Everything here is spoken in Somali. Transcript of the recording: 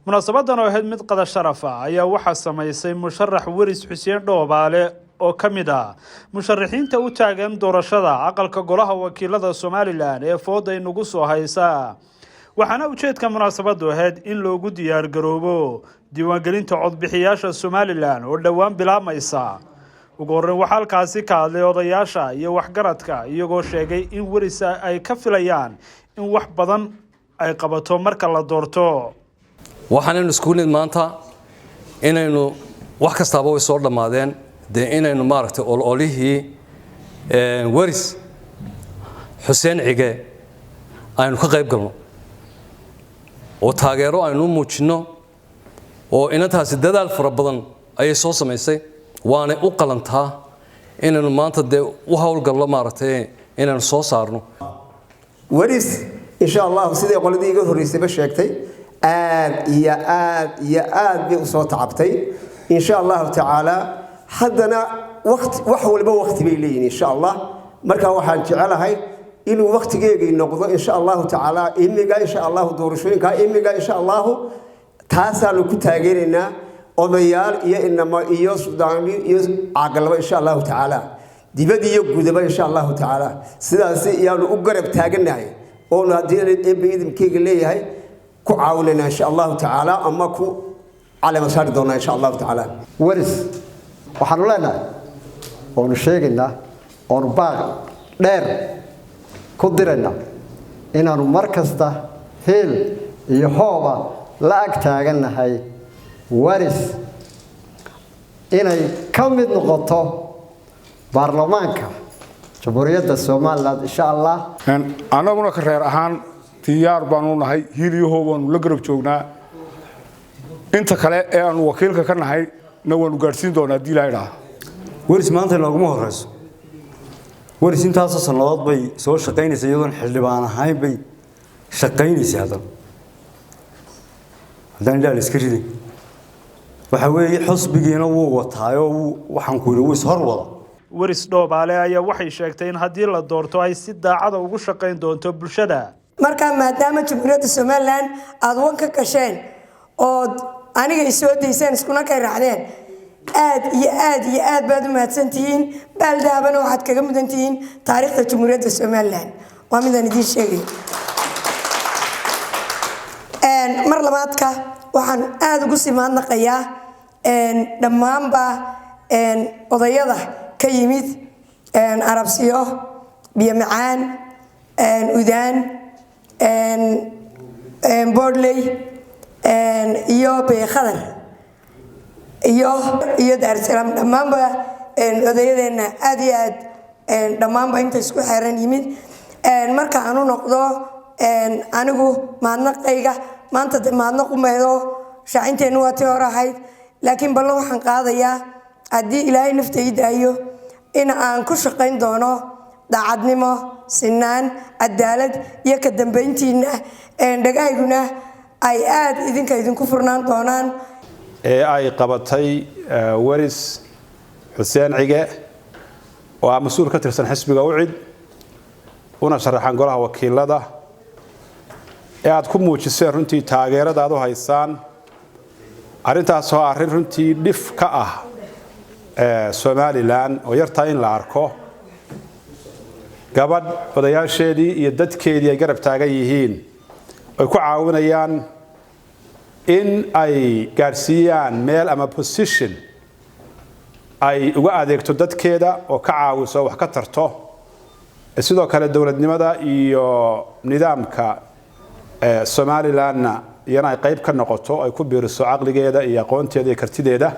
munaasabadan oo ahayd mid qada sharaf ah ayaa waxaa sameysay musharax Waris Xuseen Dhoobaale oo kamid ah musharaxiinta u taagan doorashada aqalka golaha wakiilada Soomaaliland ee fooda inagu soo haysa waxaana ujeedka munaasabadu ahayd in loogu diyaar garoobo diiwaangelinta codbixiyaasha Soomaaliland oo dhawaan bilaamaysa ugu horreyn waxa halkaasi ka hadlay odayaasha iyo waxgaradka iyagoo sheegay in Waris ay ka filayaan in wax badan ay qabato marka la doorto waxaan isku nid maanta inaynu wax kastaaba way soo dhamaadeen inaynu maaragtay ololihii Waris Xuseen Cige aynu ka qayb galno oo taageero aynu muujino oo inantaasi dadaal fara badan ay soo sameysay waana u qalantaa inaynu maanta u hawlgalno maaragtay inaynu soo saarno Waris insha Allah sidii qoladii iga horeysay ba sheegtay aad bay soo tacabtay insha Allah ta'ala haddana wax walba waqti bay leeyihiin insha Allah marka waxaan jecelahay inuu waqtigeega noqdo insha Allah ta'ala imiga insha Allah doorashooyinka imiga insha Allah taasaan ku taageereynaa odayaal iyo inama iyo Suudaani iyo aqalba insha Allah ta'ala dibadda iyo gudaba insha Allah ta'ala sidaas ayaanu u garab taaganahay oo hadii idinkeega leeyahay ku caawinayna insha Allah ta'ala ama ku calaamad saar doona insha Allah ta'ala Waris waxaan leenahay oo sheegaynaa oo baaq dheer ku dirayna inaanu markasta heel iyo hooba la ag taaganahay Waris inay ka mid noqoto baarlamaanka Jamhuuriyadda Soomaaliland insha Allah anaguna ka reer ahaan diyaar baanu nahay hiliyaho waanu la garab joognaa inta kale ee aanu wakiilka ka nahay na waanu gaarsiin doonaa diilayda Waris maanta nooguma horeyso Waris intaas sanadood bay soo shaqeynaysaa iyadoo xildhibaan ahayn bay shaqeynaysaa hadan ilaal iska riday waxa weeye xusbigiina wuu wataayo waxaan ku yiri hor wada Waris Dhoobaale ayaa waxay sheegtay in hadii la doorto ay si daacad ah ugu shaqeyn doonto bulshada marka maadaama Jamhuuriyadda Soomaaliland aad wanka gasheen oo aniga soo deyseen iskuna ka raacdeen aad baad u mahadsantihiin baldaabana waxaad kaga mudantihiin taariikhda Jamhuuriyadda Soomaaliland waa midaan idin sheegay mar labaadka waxaan aad ugu simaadnaqayaa dhammaanba odayada ka yimid Arabsiyo biyo macaan udaan Boodley iyo Beekhadar iyo Dar es Salaam dhammaanba odayadeena aad iyo aad dhammaanba inta isku xeeran yimid marka aanu noqdo anigu maadnaqayga maanta maadnaq u meedo shaacinteenu waa tii hore ahayd laakiin ballan waxaan qaadayaa haddii Ilaahay naftayda daayo in aan ku shaqeyn doono daacadnimo sinaan cadaalad iyo ka dambeyntiina dhagahayguna ay aad idinku furnaan doonaan ee ay qabatay Waris Xuseen Cige oo mas'uul ka tirsan xisbiga UCID una sharaxan golaha wakiilada ee aad ku muujisay runtii taageerada aad u haysaan arintaas oo arrin runtii dhif ka ah Soomaaliland oo yarta in la arko gabadh odayaasheedii iyo dadkeedii ay garab taagan yihiin ay ku caawinayaan in ay gaarsiiyaan meel ama position ay uga adeegto dadkeeda oo ka caawiso wax ka tarto sidoo kale dawladnimada iyo nidaamka Soomaaliland iyana ay qayb ka noqoto ay ku biiriso aqligeeda iyo aqoonteeda iyo kartideeda